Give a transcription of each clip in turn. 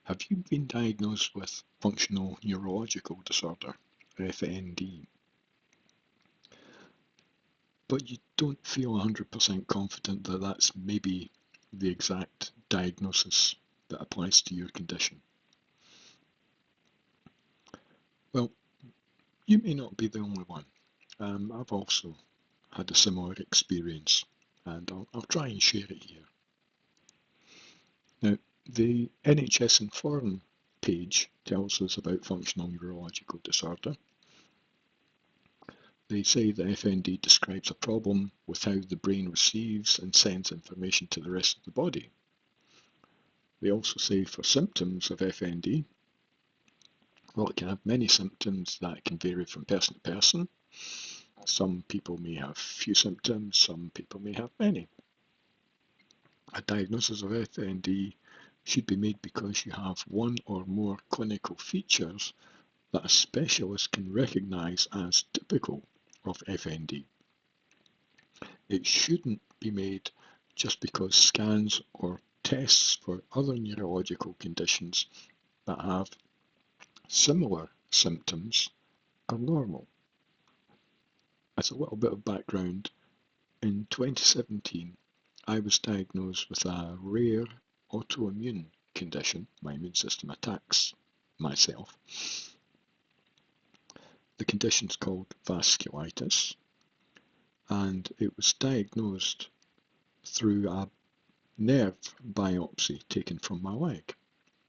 Have you been diagnosed with functional neurological disorder, FND, but you don't feel 100% confident that that's maybe the exact diagnosis that applies to your condition? Well, you may not be the only one. I've also had a similar experience, and I'll try and share it here. Now, the NHS Inform page tells us about functional neurological disorder. They say that FND describes a problem with how the brain receives and sends information to the rest of the body. They also say for symptoms of FND, well, it can have many symptoms that can vary from person to person. Some people may have few symptoms, some people may have many. A diagnosis of FND should be made because you have one or more clinical features that a specialist can recognise as typical of FND. It shouldn't be made just because scans or tests for other neurological conditions that have similar symptoms are normal. As a little bit of background, in 2017 I was diagnosed with a rare autoimmune condition. My immune system attacks myself. The condition's called vasculitis, and it was diagnosed through a nerve biopsy taken from my leg.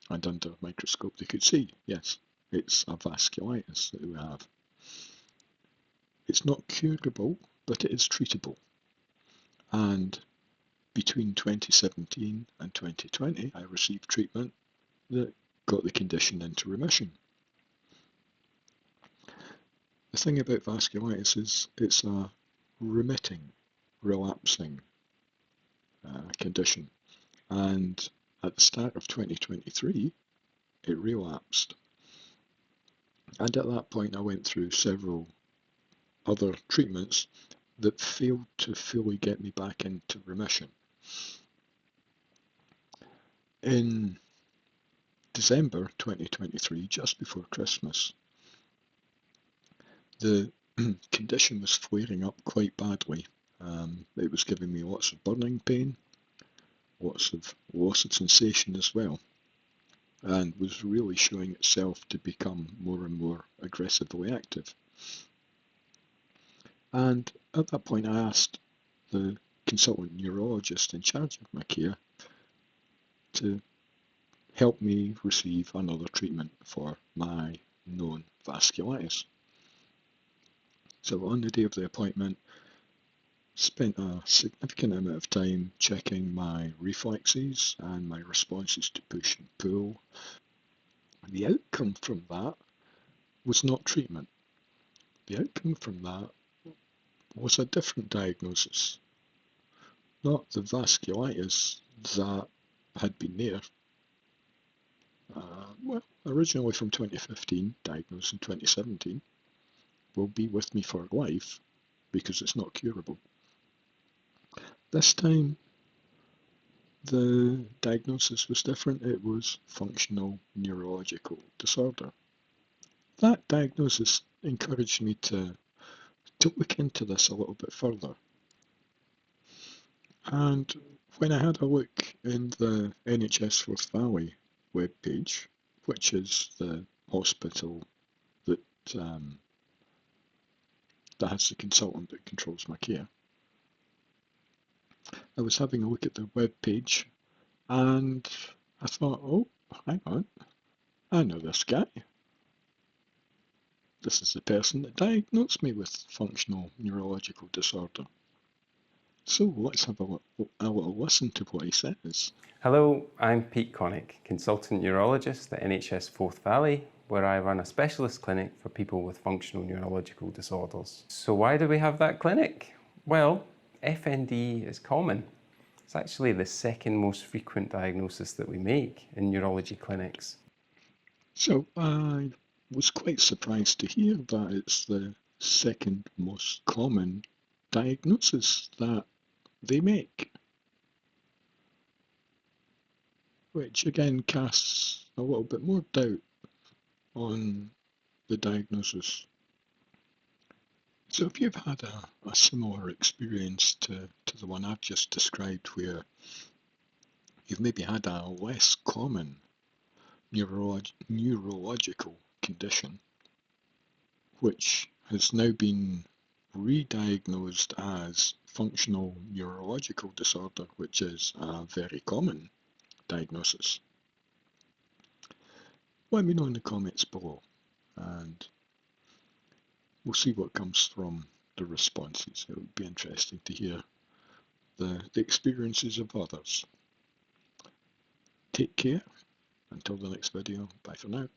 And under a microscope they could see, yes, it's a vasculitis that we have. It's not curable, but it is treatable. And between 2017 and 2020, I received treatment that got the condition into remission. The thing about vasculitis is it's a remitting, relapsing condition. And at the start of 2023, it relapsed. And at that point, I went through several other treatments that failed to fully get me back into remission. In December 2023, just before Christmas, the condition was flaring up quite badly. It was giving me lots of burning pain, lots of loss of sensation as well, and was really showing itself to become more and more aggressively active. And at that point I asked the consultant neurologist in charge of my care to help me receive another treatment for my known vasculitis. So on the day of the appointment, spent a significant amount of time checking my reflexes and my responses to push and pull. The outcome from that was not treatment. The outcome from that was a different diagnosis. Not the vasculitis that had been there. Originally from 2015, diagnosed in 2017, will be with me for life because it's not curable. This time, the diagnosis was different. It was functional neurological disorder. That diagnosis encouraged me to look into this a little bit further. And when I had a look in the NHS Forth Valley webpage, which is the hospital that has the consultant that controls my care, I was having a look at the webpage and I thought, oh, hang on, I know this guy. This is the person that diagnosed me with functional neurological disorder. So let's have a little listen to what he says. Hello, I'm Pete Connick, consultant neurologist at NHS Forth Valley, where I run a specialist clinic for people with functional neurological disorders. So why do we have that clinic? Well, FND is common. It's actually the second most frequent diagnosis that we make in neurology clinics. So I was quite surprised to hear that it's the second most common diagnosis that they make, which again casts a little bit more doubt on the diagnosis. So if you've had a similar experience to the one I've just described, where you've maybe had a less common neurological condition, which has now been re-diagnosed as functional neurological disorder, which is a very common diagnosis, let me know in the comments below, and we'll see what comes from the responses. It would be interesting to hear the experiences of others. Take care. Until the next video. Bye for now.